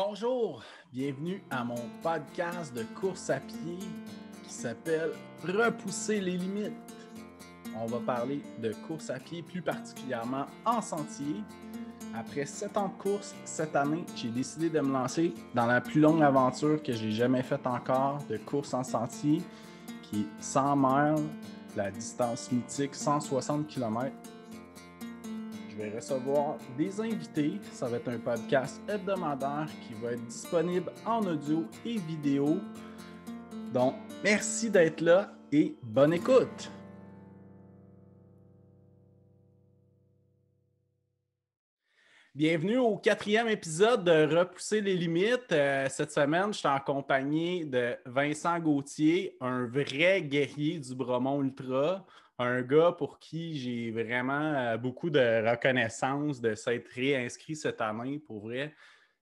Bonjour, bienvenue à mon podcast de course à pied qui s'appelle Repousser les limites. On va parler de course à pied, plus particulièrement en sentier. Après 7 ans de course, cette année, j'ai décidé de me lancer dans la plus longue aventure que j'ai jamais faite encore de course en sentier, qui est 100 miles, la distance mythique 160 km. Je vais recevoir des invités. Ça va être un podcast hebdomadaire qui va être disponible en audio et vidéo. Donc, merci d'être là et bonne écoute! Bienvenue au 4e épisode de Repousser les limites. Cette semaine, je suis en compagnie de Vincent Gauthier, un vrai guerrier du Bromont Ultra, un gars pour qui j'ai vraiment beaucoup de reconnaissance de s'être réinscrit cette année, pour vrai.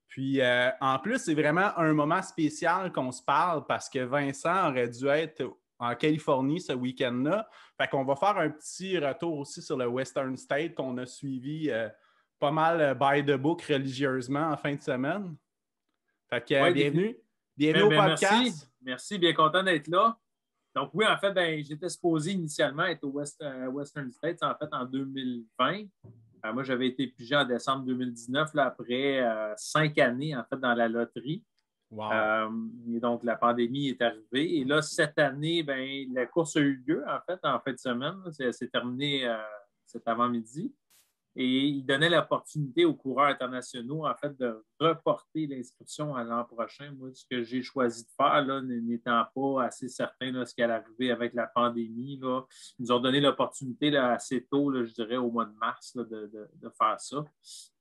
Puis, en plus, c'est vraiment un moment spécial qu'on se parle parce que Vincent aurait dû être en Californie ce week-end-là. Fait qu'on va faire un petit retour aussi sur le Western State qu'on a suivi pas mal by the book religieusement en fin de semaine. Fait que Oui, bienvenue. Bienvenue au podcast. Merci, bien content d'être là. Donc oui, en fait, j'étais supposé initialement être au Western States en 2020. Moi, j'avais été pigé en décembre 2019, là, après 5 années en fait dans la loterie. Wow. Et donc, la pandémie est arrivée. Et là, cette année, la course a eu lieu en fin de semaine. C'est terminé cet avant-midi. Et il donnait l'opportunité aux coureurs internationaux, en fait, de reporter l'inscription à l'an prochain. Moi, ce que j'ai choisi de faire, là, n'étant pas assez certain de ce qui allait arriver avec la pandémie, là, ils nous ont donné l'opportunité là, assez tôt, là, je dirais au mois de mars, là, de faire ça.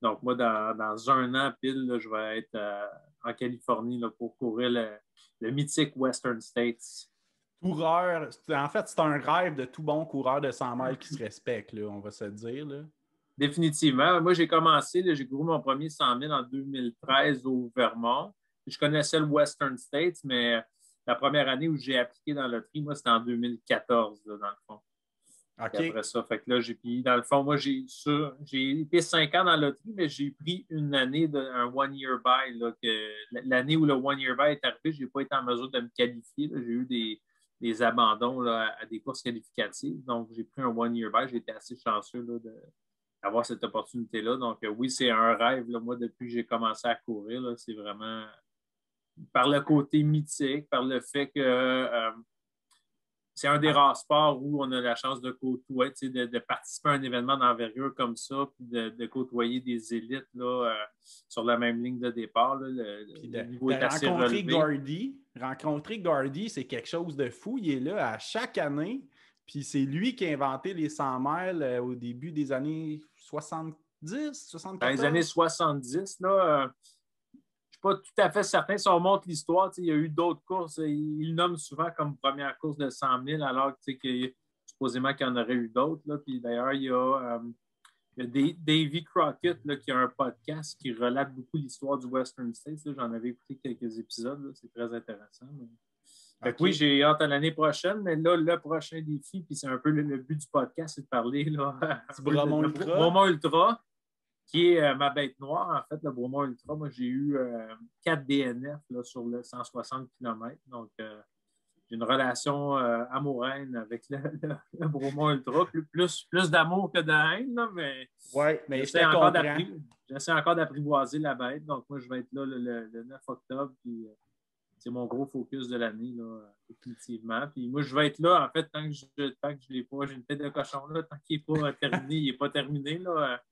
Donc, moi, dans un an pile, là, je vais être en Californie là, pour courir le mythique Western States. Coureur, en fait, c'est un rêve de tout bon coureur de 100 miles qui se respecte, là, on va se dire, là. Définitivement. Moi, j'ai commencé, là, j'ai couru mon premier 100 000 en 2013 au Vermont. Je connaissais le Western States, mais la première année où j'ai appliqué dans la loterie, moi, c'était en 2014, là, dans le fond. OK. Et après ça, fait que là, dans le fond, moi, j'ai été 5 ans dans la loterie, mais j'ai pris une année, un one-year buy. Là, l'année où le one-year buy est arrivé, je n'ai pas été en mesure de me qualifier. Là. J'ai eu des abandons là, à des courses qualificatives. Donc, j'ai pris un one-year buy. J'ai été assez chanceux là, d'avoir cette opportunité-là. Donc, oui, c'est un rêve. Là, moi, depuis que j'ai commencé à courir, là, c'est vraiment par le côté mythique, par le fait que c'est un des rares sports où on a la chance de côtoyer, de participer à un événement d'envergure comme ça, puis de côtoyer des élites là, sur la même ligne de départ. Là, le niveau est assez relevé. Rencontrer Gardy, c'est quelque chose de fou. Il est là à chaque année. Puis c'est lui qui a inventé les 100 miles au début des années 70, 74. Dans les années 70, là, je ne suis pas tout à fait certain si on montre l'histoire. Il y a eu d'autres courses. Il le nomme souvent comme première course de 100 000, alors que supposément qu'il y en aurait eu d'autres. Puis d'ailleurs, il y a Davy Crockett là, qui a un podcast qui relate beaucoup l'histoire du Western States. J'en avais écouté quelques épisodes. Là. C'est très intéressant. Okay. Oui, j'ai hâte à l'année prochaine, mais là, le prochain défi, puis c'est un peu le but du podcast, c'est de parler là, du Bromont Ultra. Bromont Ultra, qui est ma bête noire. En fait, le Bromont Ultra, moi, j'ai eu 4 DNF là, sur le 160 km. Donc, j'ai une relation amoureuse avec le Bromont Ultra. Plus d'amour que de haine, là, mais, mais j'essaie encore d'apprivoiser la bête. Donc, moi, je vais être là le 9 octobre. Puis, c'est mon gros focus de l'année, là, définitivement. Puis moi, je vais être là, en fait, tant que je ne l'ai pas, j'ai une tête de cochon là, tant qu'il n'est pas terminé, il n'est pas terminé. Là,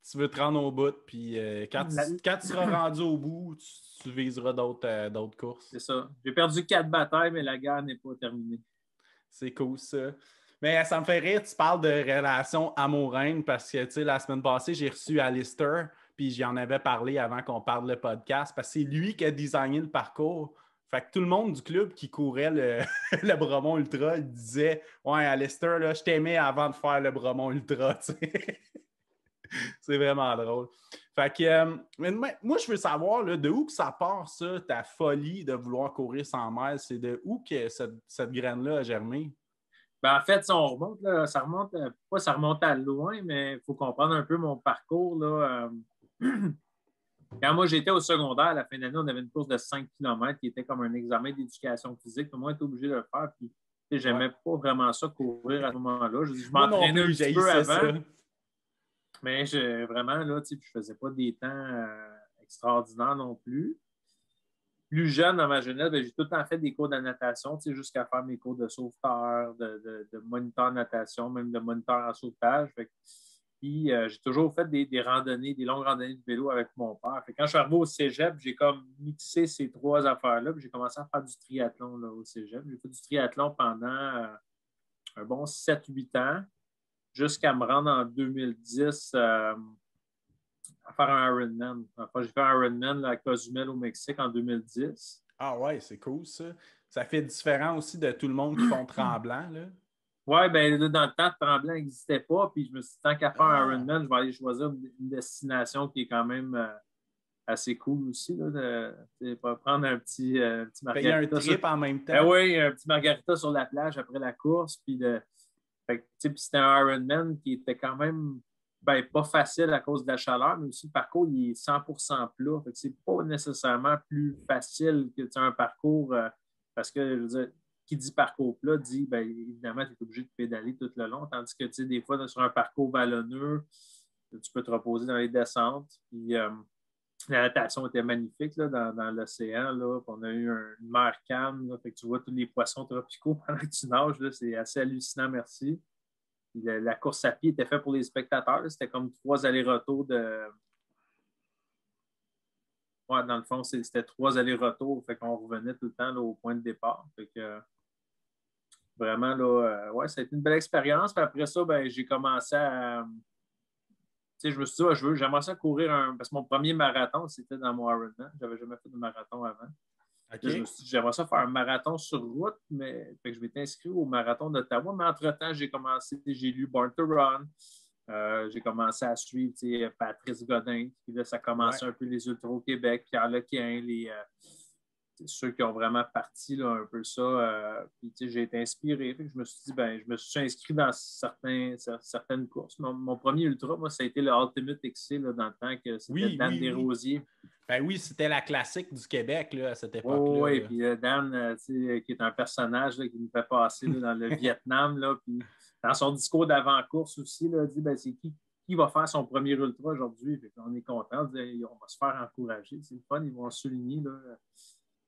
tu veux te rendre au bout, puis quand tu seras rendu au bout, tu viseras d'autres courses. C'est ça. J'ai perdu 4 batailles, mais la guerre n'est pas terminée. C'est cool, ça. Mais ça me fait rire, tu parles de relations amoureuse parce que, tu sais, la semaine passée, j'ai reçu Alistair, puis j'en avais parlé avant qu'on parle le podcast, parce que c'est lui qui a designé le parcours. Fait que tout le monde du club qui courait le Bromont Ultra, il disait « Ouais, Alistair, là, je t'aimais avant de faire le Bromont Ultra, tu sais. » C'est vraiment drôle. Fait que, moi, je veux savoir là, de où que ça part, ça, ta folie de vouloir courir 100 mètres. C'est de où que cette graine-là a germé? En fait, si on remonte, là, ça remonte à loin, mais il faut comprendre un peu mon parcours. Là, Quand moi, j'étais au secondaire, à la fin de l'année, on avait une course de 5 km qui était comme un examen d'éducation physique. Moi, j'étais obligé de le faire. Puis, j'aimais pas vraiment ça courir à ce moment-là. Je Moi non m'entraînais un plus, petit peu j'haïssais avant, ça. mais vraiment, là, je faisais pas des temps extraordinaires non plus. Plus jeune, dans ma jeunesse, j'ai tout le temps fait des cours de natation, jusqu'à faire mes cours de sauveteur, de moniteur natation, même de moniteur en sauvetage. Puis j'ai toujours fait des randonnées, des longues randonnées de vélo avec mon père. Quand je suis arrivé au cégep, j'ai comme mixé ces trois affaires-là. Puis j'ai commencé à faire du triathlon là, au cégep. J'ai fait du triathlon pendant un bon 7-8 ans, jusqu'à me rendre en 2010 à faire un Ironman. Enfin, j'ai fait un Ironman là, à Cozumel au Mexique en 2010. Ah ouais, c'est cool ça. Ça fait différent aussi de tout le monde qui font Tremblant, là. Oui, bien là, dans le temps, Tremblant n'existait pas. Puis je me suis dit, tant qu'à faire un Ah! Ironman, je vais aller choisir une destination qui est quand même assez cool aussi. Là, pas prendre un petit Payer un margarita. trip en même Ben temps. oui, un petit margarita sur la plage après la course. Puis c'était un Ironman qui était quand même pas facile à cause de la chaleur, mais aussi le parcours il est 100% plat. C'est pas nécessairement plus facile que un parcours parce que je veux dire, qui dit parcours plat dit évidemment, tu es obligé de pédaler tout le long. Tandis que des fois, sur un parcours vallonneux, tu peux te reposer dans les descentes. Puis la natation était magnifique là, dans l'océan. Là. On a eu une mer calme. Là, fait que tu vois tous les poissons tropicaux pendant que tu nages. Là, c'est assez hallucinant, merci. La course à pied était faite pour les spectateurs. C'était comme 3 allers-retours de. Ouais, dans le fond, c'était 3 allers-retours. Fait qu'on revenait tout le temps là, au point de départ. Fait que vraiment, là, ouais, ça a été une belle expérience. Puis après ça, j'ai commencé à. Tu sais, je me suis dit, j'aimerais ça courir parce que mon premier marathon, c'était dans mon Ironman. Je n'avais jamais fait de marathon avant. OK. Là, je me suis dit, j'aimerais ça faire un marathon sur route, mais je m'étais inscrit au marathon d'Ottawa. Mais entre-temps, j'ai lu Born to Run. J'ai commencé à suivre Patrice Godin. Puis là, ça commençait un peu les Ultras au Québec, Pierre Lequin, ceux qui ont vraiment parti là, un peu ça. Puis j'ai été inspiré. Fait que je me suis dit, je me suis inscrit dans certaines courses. Mon premier ultra, moi, ça a été le Ultimate XC là, dans le temps que c'était Dan Desrosiers. Ben oui, c'était la classique du Québec là, à cette époque-là. Oui, puis Dan, qui est un personnage là, qui nous fait passer là, dans le Vietnam. Là, puis dans son discours d'avant-course aussi, là, dit c'est qui va faire son premier ultra aujourd'hui. On est content, on va se faire encourager. C'est le fun, ils vont souligner. Là.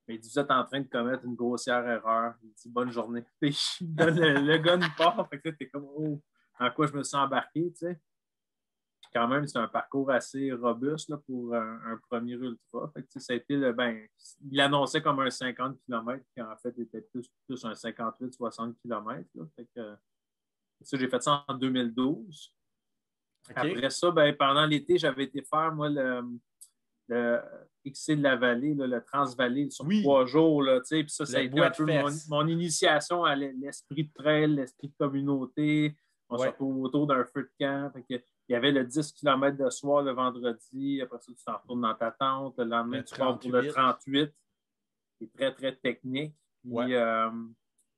Mais il dit, vous êtes en train de commettre une grossière erreur. Il dit, bonne journée. Puis il donne le gars une part. Fait que t'es comme, oh, en quoi je me suis embarqué, tu sais. Quand même, c'est un parcours assez robuste là, pour un premier ultra. Fait que, ça a été il annonçait comme un 50 km, qui en fait était plus un 58-60 km. Là. Fait que, ça, j'ai fait ça en 2012. Okay. Après ça, pendant l'été, j'avais été faire, moi, le XC de la Vallée, là, le Transvallée sur 3 jours. Là, puis ça a été un peu mon initiation à l'esprit de trail, l'esprit de communauté. On se retrouve autour d'un feu de camp. Il y avait le 10 km de soir le vendredi. Après ça, tu t'en retournes dans ta tente. Le lendemain, tu pars pour le 38. C'est très, très technique. Puis,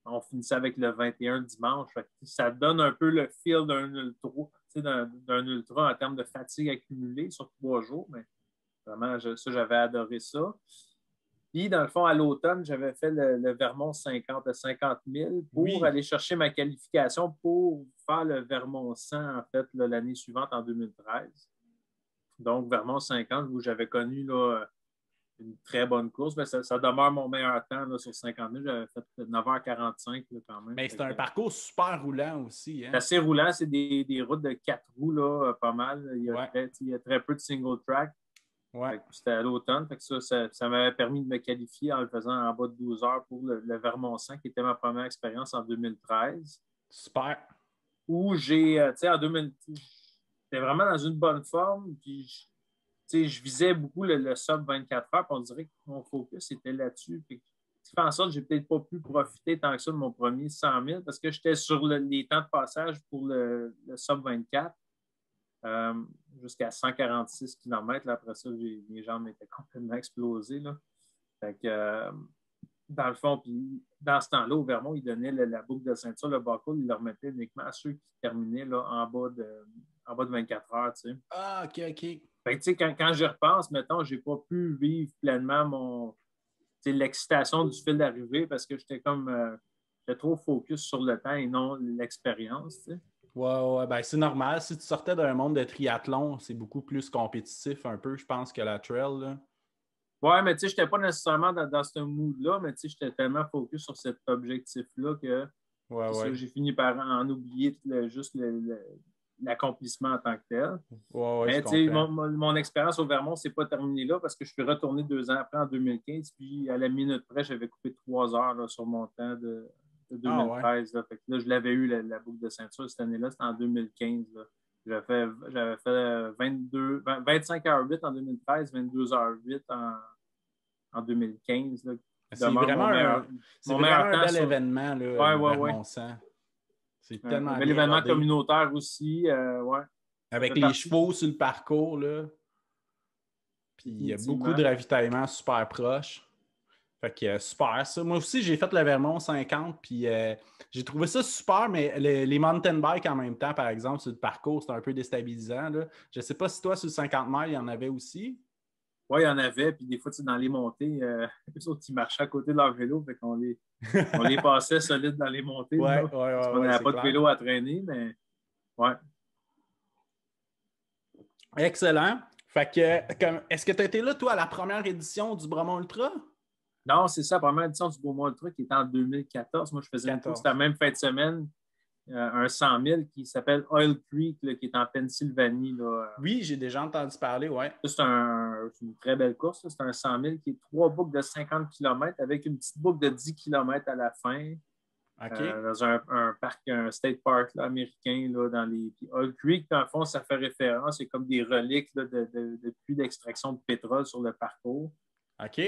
on finissait avec le 21 dimanche. Ça donne un peu le feel d'un ultra en termes de fatigue accumulée sur 3 jours. Mais vraiment, j'avais adoré ça. Puis, dans le fond, à l'automne, j'avais fait le Vermont 50 000 pour aller chercher ma qualification pour faire le Vermont 100, en fait, l'année suivante, en 2013. Donc, Vermont 50, où j'avais connu là, une très bonne course. Ça demeure mon meilleur temps là, sur 50 000. J'avais fait 9h45 là, quand même. Mais c'est un parcours super roulant aussi. Hein? C'est assez roulant. C'est des routes de 4 roues, là, pas mal. Il y a très peu de single track. Ouais. C'était à l'automne. Ça m'avait permis de me qualifier en le faisant en bas de 12 heures pour le Vermont 100, qui était ma première expérience en 2013. Super. Où j'ai, en 2000, j'étais vraiment dans une bonne forme. Puis, je visais beaucoup le sub 24 heures. Puis on dirait que mon focus était là-dessus. Ce qui fait en sorte que j'ai peut-être pas pu profiter tant que ça de mon premier 100 000 parce que j'étais sur les temps de passage pour le sub 24. Jusqu'à 146 km. Là, après ça, mes jambes étaient complètement explosées. Là. Fait que, dans le fond, puis dans ce temps-là, au Vermont, ils donnaient la boucle de ceinture, le bas-col, ils le remettaient uniquement à ceux qui terminaient là, en bas de 24 heures. Tu sais. Ah, OK. Fait que, tu sais, quand j'y repense, mettons, j'ai pas pu vivre pleinement l'excitation du fil d'arrivée parce que j'étais j'étais trop focus sur le temps et non l'expérience, tu sais. Ouais, ben c'est normal. Si tu sortais d'un monde de triathlon, c'est beaucoup plus compétitif un peu, je pense, que la trail, là. Ouais, mais tu sais, j'étais pas nécessairement dans ce mood-là, mais tu sais, j'étais tellement focus sur cet objectif-là que Ouais, c'est ça, ouais. j'ai fini par en oublier juste l'accomplissement en tant que tel. Ouais, ouais, je Mais tu sais, comprends. mon expérience au Vermont, c'est pas terminé là parce que je suis retourné 2 ans après en 2015, puis à la minute près, j'avais coupé 3 heures là, sur mon temps de Ah ouais. 2013. Là. Fait que là, je l'avais eu, la boucle de ceinture cette année-là, c'était en 2015. Là. J'avais fait 25 h 8 en 2013, 22 h 8 en 2015. Là, qui C'est demeure vraiment c'est mon vraiment meilleur un temps bel sur. événement, là, Ouais, le ouais, ouais. Vermont 100. C'est Un tellement bel bien événement rodé. communautaire aussi. Ouais. Ça Avec fait les partie, chevaux sur le parcours, là. Puis il y a beaucoup définitivement. de ravitaillement super proche. Fait que super ça. Moi aussi, j'ai fait le Vermont 50, puis j'ai trouvé ça super, mais les mountain bikes en même temps, par exemple, sur le parcours, c'est un peu déstabilisant, là. Je sais pas si toi, sur le 50 miles, il y en avait aussi. Oui, il y en avait, puis des fois, tu sais, dans les montées, eux autres, ils marchaient à côté de leur vélo, fait on les passait solides dans les montées, Ouais, là, ouais, parce ouais, qu'on ouais, n'avait c'est pas de clair. vélo à traîner, mais ouais. Excellent. Fait que, est-ce que tu as été là, toi, à la première édition du Bromont Ultra? Non, c'est ça, la première édition du Beaumont Ultra qui était en 2014. Moi, je faisais une course la 14. même fin de semaine, un 100 000 qui s'appelle Oil Creek, là, qui est en Pennsylvanie. Là. Oui, j'ai déjà entendu parler, ouais. C'est une très belle course. C'est un 100 000 qui est 3 boucles de 50 km avec une petite boucle de 10 km à la fin. OK. Dans un parc, un state park là, américain, là, dans les. Puis Oil Creek, dans le fond, ça fait référence, c'est comme des reliques là, de puits d'extraction de pétrole sur le parcours. OK.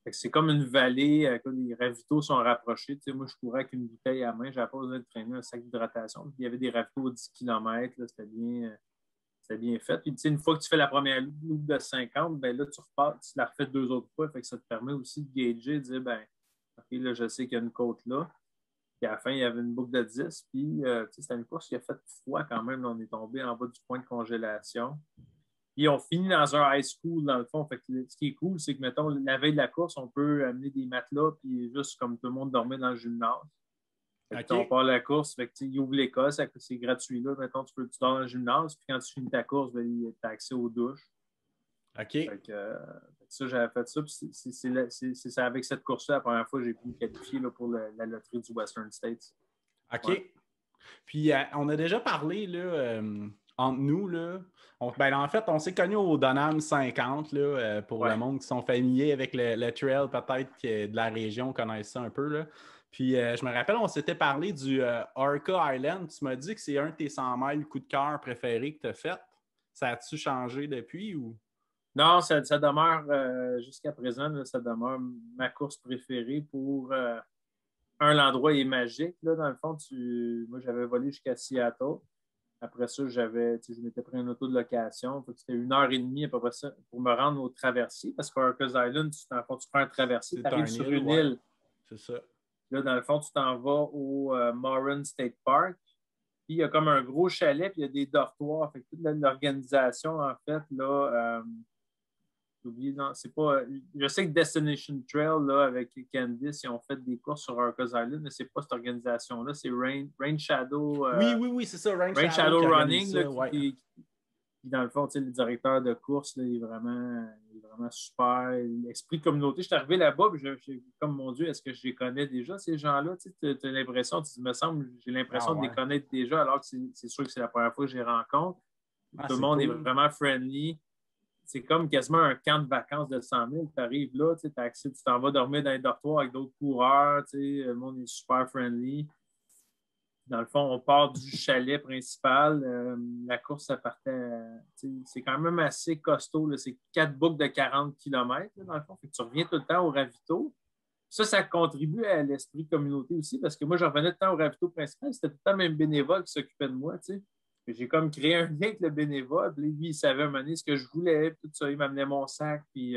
Fait que c'est comme une vallée, les ravitaux sont rapprochés. Tu sais, moi, je courais avec une bouteille à main, j'avais pas besoin de traîner un sac d'hydratation. Puis, il y avait des ravitaux de 10 km, là, c'était bien fait. Puis, tu sais, une fois que tu fais la première loupe de 50, ben là, tu repars, tu la refais 2 autres fois. Fait que ça te permet aussi de gager, de dire, ben, OK, là, je sais qu'il y a une côte là. Puis à la fin, il y avait une boucle de 10. Puis c'était une course qui a fait froid quand même. Là, on est tombé en bas du point de congélation. Puis on finit dans un high school, dans le fond. Fait que ce qui est cool, c'est que, mettons, la veille de la course, on peut amener des matelas, puis juste comme tout le monde dormait dans le gymnase. Fait que, on OK. part la course, fait que, ils ouvrent l'école, c'est gratuit. Là. Mettons, tu dors dans le gymnase, puis quand tu finis ta course, ben, tu as accès aux douches. OK. Fait que, ça, j'avais fait ça. Puis c'est avec cette course-là, la première fois que j'ai pu me qualifier là, pour la loterie du Western States. Ouais. OK. Puis, on a déjà parlé, là, entre nous, là. Ben, en fait, on s'est connus au Donham 50, là, pour le Ouais. monde qui sont familiers avec le trail, peut-être que de la région connaissent ça un peu, là. Puis, je me rappelle, on s'était parlé du Orca Island. Tu m'as dit que c'est un de tes 100 miles coup de cœur préférés que tu as fait. Ça a-tu changé depuis ou? Non, ça demeure, jusqu'à présent, là, ça demeure ma course préférée pour l'endroit est magique. Là, dans le fond, moi, j'avais volé jusqu'à Seattle. Après ça, je m'étais pris un auto de location. C'était 1 heure et demie à peu près ça pour me rendre au traversier. Parce qu'Arcos Island, dans le fond, tu prends un traversier, tu C'est arrives un sur île, une ouais. île. C'est ça. Là, dans le fond, tu t'en vas au Moran State Park. Puis il y a comme un gros chalet, puis il y a des dortoirs. Fait que toute l'organisation, en fait, là, j'ai oublié, non, c'est pas. Je sais que Destination Trail, là, avec Candice, ils ont fait des courses sur Arcos Island, mais c'est pas cette organisation-là. C'est Rain Shadow, Oui, c'est ça, Rank Rain Shadow Shadow qui organise Running, là, ça, ouais. qui, dans le fond, le directeur de course, là, il est vraiment super. L'esprit de communauté. Je suis arrivé là-bas, puis comme mon Dieu, est-ce que je les connais déjà, ces gens-là? Tu as l'impression, j'ai Ah l'impression de les ouais. connaître déjà, alors que c'est sûr que c'est la première fois que je les rencontre. Ah, Tout le c'est monde est cool. vraiment friendly. C'est comme quasiment un camp de vacances de 100 000. Tu arrives là, tu t'en vas dormir dans les dortoirs avec d'autres coureurs. Le monde est super friendly. Dans le fond, on part du chalet principal. La course, ça partait. C'est quand même assez costaud. Là. C'est 4 boucles de 40 km, là, dans le fond. Fait que tu reviens tout le temps au ravito. Ça contribue à l'esprit de communauté aussi, parce que moi, je revenais tout le temps au ravito principal. C'était tout le temps le même bénévole qui s'occupait de moi. J'ai comme créé un lien avec le bénévole. Puis lui, il savait mener ce que je voulais. Puis tout ça, il m'amenait mon sac. Puis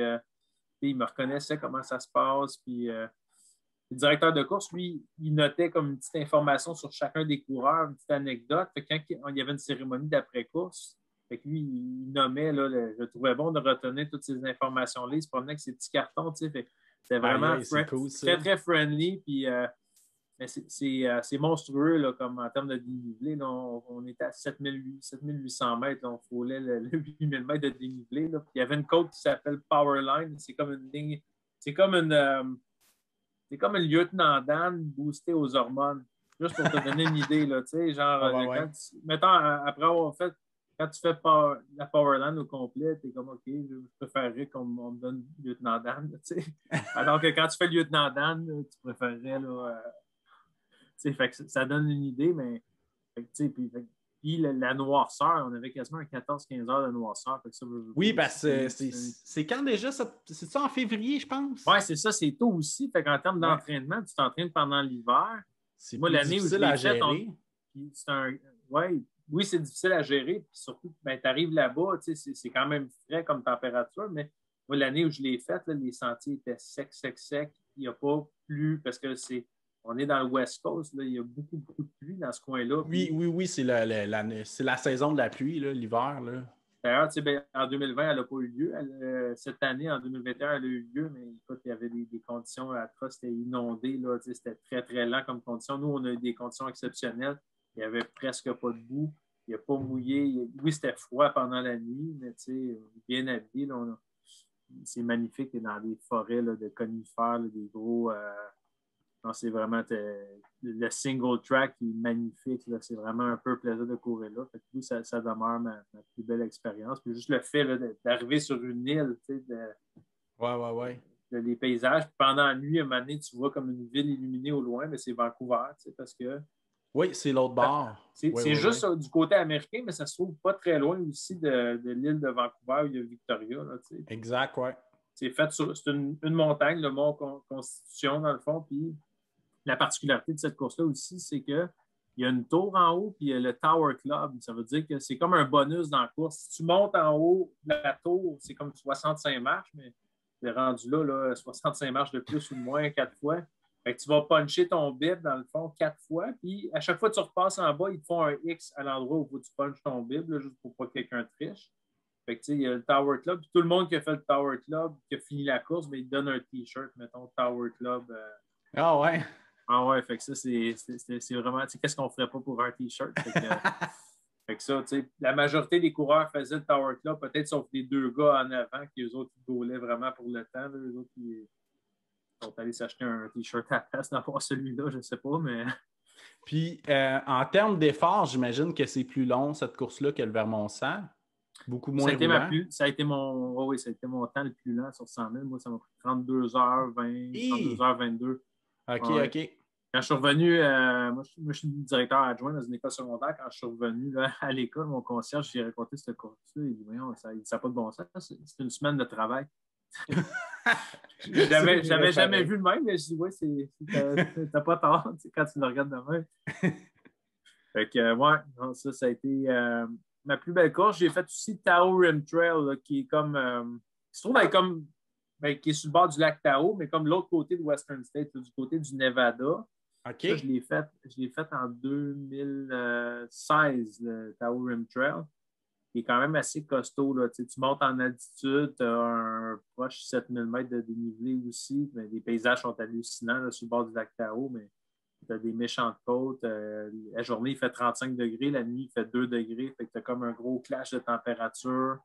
il me reconnaissait comment ça se passe. Puis le directeur de course, lui, il notait comme une petite information sur chacun des coureurs, une petite anecdote. Fait que quand il y avait une cérémonie d'après-course, Fait que lui, il nommait, là, je trouvais bon de retenir toutes ces informations-là. Il se promenait avec ses petits cartons, tu sais. C'était vraiment c'est cool, très, très friendly. Puis, mais c'est monstrueux là, comme en termes de dénivelé. Là, on était à 7800 mètres. Là, on frôlait le 8000 mètres de dénivelé. Là. Puis, il y avait une côte qui s'appelle Powerline. C'est comme une ligne. C'est comme un lieutenant Dan boosté aux hormones. Juste pour te donner une idée. Là, genre, mettons, après avoir fait. Quand tu fais la Powerline au complet, tu es comme OK, je préférerais qu'on me donne lieutenant Dan. Alors que quand tu fais lieutenant Dan, tu préférerais. Là, fait que ça donne une idée, mais puis la noirceur, on avait quasiment un 14-15 heures de noirceur. Fait que ça oui, parce que c'est quand déjà? C'est ça en février, je pense? Oui, c'est ça, c'est tôt aussi. Fait qu'en termes d'entraînement, tu t'entraînes pendant l'hiver. C'est moi, l'année où je l'ai fait, oui, c'est difficile à gérer. Puis surtout, ben, tu arrives là-bas, c'est quand même frais comme température, mais moi, l'année où je l'ai faite, les sentiers étaient secs. Il n'y a pas plus, parce que on est dans le West Coast, là, il y a beaucoup, beaucoup de pluie dans ce coin-là. Oui, c'est la saison de la pluie, l'hiver. D'ailleurs, en 2020, elle n'a pas eu lieu. Cette année, en 2021, elle a eu lieu, mais écoute, il y avait des conditions atroces, c'était inondé, là, c'était très, très lent comme condition. Nous, on a eu des conditions exceptionnelles. Il n'y avait presque pas de boue. Il n'a pas mouillé. Oui, c'était froid pendant la nuit, mais bien habillé. C'est magnifique. Et dans des forêts là, de conifères, là, des gros. Non, c'est vraiment le single track qui est magnifique. Là. C'est vraiment un peu un plaisir de courir là. Fait que, oui, ça demeure ma plus belle expérience. Puis juste le fait là, d'arriver sur une île, les paysages. Puis pendant la nuit, à un moment donné, tu vois comme une ville illuminée au loin, mais c'est Vancouver, parce que. Oui, c'est l'autre bord. C'est juste du côté américain, mais ça se trouve pas très loin aussi de l'île de Vancouver où il y a Victoria. Là, exact, oui. C'est une montagne, le mont Constitution, dans le fond. Puis la particularité de cette course-là aussi, c'est qu'il y a une tour en haut, puis il y a le Tower Club. Ça veut dire que c'est comme un bonus dans la course. Si tu montes en haut de la tour, c'est comme 65 marches, mais c'est rendu là 65 marches de plus ou de moins 4 fois. Fait que tu vas puncher ton bib, dans le fond, 4 fois, puis à chaque fois que tu repasses en bas, ils te font un X à l'endroit où tu punches ton bib, là, juste pour pas que quelqu'un triche. Fait que, il y a le Tower Club, puis tout le monde qui a fait le Tower Club, qui a fini la course, mais il te donne un T-shirt, mettons, Tower Club. Ah ouais? Ah ouais, fait que ça, c'est vraiment, qu'est-ce qu'on ferait pas pour un T-shirt? Fait que ça, la majorité des coureurs faisaient le Tower Club, peut-être sauf les 2 gars en avant, qui eux autres, ils gaulaient vraiment pour le temps, là, eux autres, ils sont allés s'acheter un T-shirt à la place d'avoir celui-là, je ne sais pas, mais. Puis, en termes d'effort, j'imagine que c'est plus long, cette course-là, que le Vermont-100. Beaucoup moins roulant. Ça a été mon temps le plus lent sur 100 000. Moi, ça m'a pris 32h20, 32h22. OK, ouais. OK. Quand je suis revenu, moi, je suis directeur adjoint dans une école secondaire. Quand je suis revenu là, à l'école, mon concierge, j'ai raconté cette course-là. Il dit, voyons, ça n'a pas de bon sens. C'est une semaine de travail. J'avais jamais vu le même, mais je dis, oui, t'as pas tort quand tu le regardes demain. Fait que, ouais, non, ça a été ma plus belle course. J'ai fait aussi Tahoe Rim Trail, là, qui est comme. qui se trouve qui est sur le bord du lac Tahoe, mais comme l'autre côté de Western State, là, du côté du Nevada. OK. Ça, je l'ai fait en 2016, le Tahoe Rim Trail, qui est quand même assez costaud. Là. Tu montes en altitude, tu as un proche 7000 mètres de dénivelé aussi. Mais les paysages sont hallucinants là, sur le bord du lac Tahoe, mais tu as des méchantes côtes. La journée, il fait 35 degrés, la nuit, il fait 2 degrés. Fait que tu as comme un gros clash de température.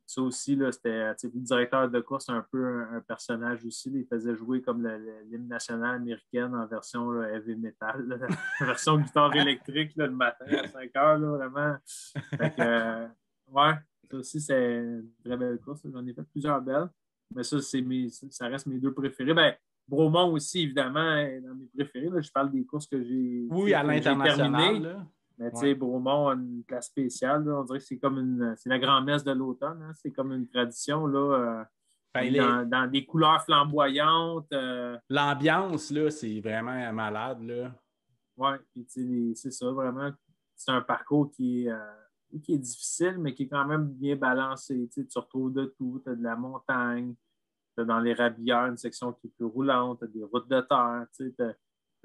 Ça aussi, là, c'était le directeur de course, un peu un personnage aussi. Il faisait jouer comme l'hymne national américaine en version là, heavy metal, là, en version guitare électrique là, le matin à 5 heures, là, vraiment. Fait que, ouais, ça aussi, c'est une très belle course. J'en ai fait plusieurs belles, mais ça reste mes 2 préférés. Ben, Bromont aussi, évidemment, est dans mes préférés. Là. Je parle des courses que j'ai à l'international. Mais tu sais, Bromont a une place spéciale. Là. On dirait que c'est la grand-messe de l'automne. Hein. C'est comme une tradition là, dans des couleurs flamboyantes. L'ambiance, là, c'est vraiment malade. Oui, c'est ça, vraiment. C'est un parcours qui est difficile, mais qui est quand même bien balancé. Tu retrouves de tout. Tu as de la montagne, tu as dans les Rabières une section qui est plus roulante, tu as des routes de terre. Tu as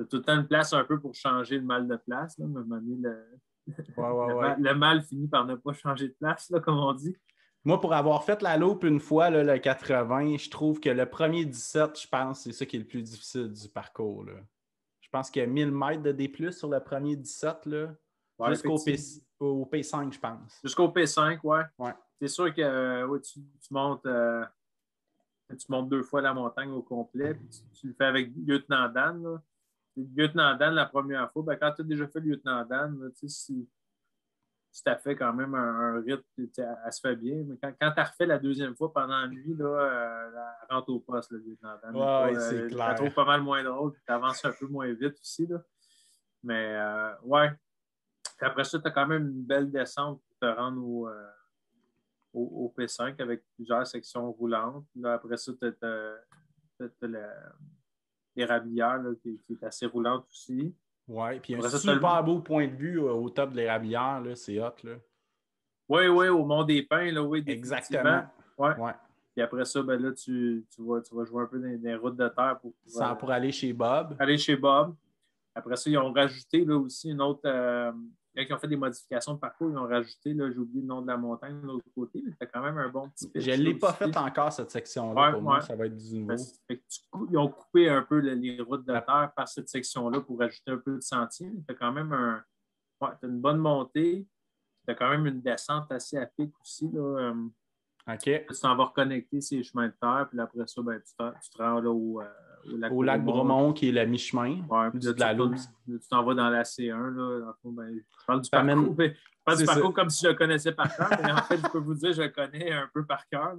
tout le temps une place un peu pour changer le mal de place. Là. À un moment donné, Le mal finit par ne pas changer de place, là, comme on dit. Moi, pour avoir fait la loupe une fois, là, le 80, je trouve que le premier 17, je pense, c'est ça qui est le plus difficile du parcours. Là. Je pense qu'il y a 1000 mètres de D+, sur le premier 17, là, jusqu'au P5, je pense. Jusqu'au P5, ouais. Ouais. C'est sûr que tu montes 2 fois la montagne au complet, puis tu le fais avec Lieutenant Dan. Là. Lieutenant Dan, la première fois, ben, quand tu as déjà fait Lieutenant Dan, là, si tu as fait quand même un rythme, elle se fait bien. Mais quand tu as refait la deuxième fois pendant la nuit, là, elle rentre au poste, le Lieutenant Dan. Ouais, c'est clair. Elle trouve pas mal moins drôle, puis tu avances un peu moins vite aussi. Là. Mais ouais. Puis après ça, tu as quand même une belle descente pour te rendre au P5 avec plusieurs sections roulantes. Là, après ça, tu as l'érablière là, qui est assez roulante aussi. Oui, puis un super beau point de vue au top de l'érablière, c'est hot. Oui, au Mont des Pins, là, oui, exactement. Ouais. Puis après ça, ben là, tu vas jouer un peu dans les routes de terre pour aller chez Bob. Aller chez Bob. Après ça, ils ont rajouté là, aussi une autre. Quand ils ont fait des modifications de parcours, ils ont rajouté, là, j'ai oublié le nom de la montagne de l'autre côté, mais c'était quand même un bon petit pitch. Je ne l'ai pas fait encore, cette section-là. Pour moi, ça va être du nouveau. Ils ont coupé un peu les routes de terre par cette section-là pour rajouter un peu de sentier. Tu as quand même une bonne montée. Tu as quand même une descente assez à pic aussi. Là. OK. Tu t'en vas reconnecter ces chemins de terre, puis après ça, ben, tu te rends là au lac Bromont, qui est le mi-chemin de la loupe. Tu t'en vas dans la C1. Là. Je parle du parcours. Du parcours comme si je le connaissais par cœur, mais en fait, je peux vous dire que je le connais un peu par cœur.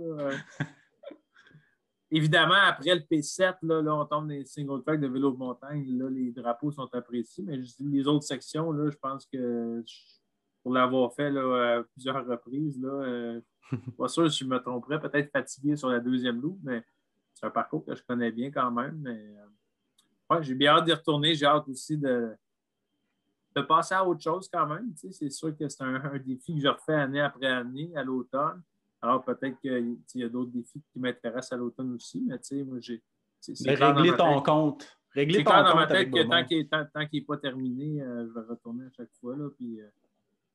Évidemment, après le P7, là, on tombe dans les single track de vélo de montagne. Là, les drapeaux sont appréciés, mais les autres sections, là, je pense que pour l'avoir fait là, à plusieurs reprises, là, pas sûr si je me tromperais, peut-être fatigué sur la deuxième loupe, mais c'est un parcours que je connais bien quand même. Mais ouais, j'ai bien hâte d'y retourner. J'ai hâte aussi de passer à autre chose quand même. C'est sûr que c'est un défi que je refais année après année à l'automne. Alors peut-être qu'il y a d'autres défis qui m'intéressent à l'automne aussi, mais moi, c'est régler ton compte. C'est clair dans ma tête que tant qu'il n'est pas terminé, je vais retourner à chaque fois. Là, puis,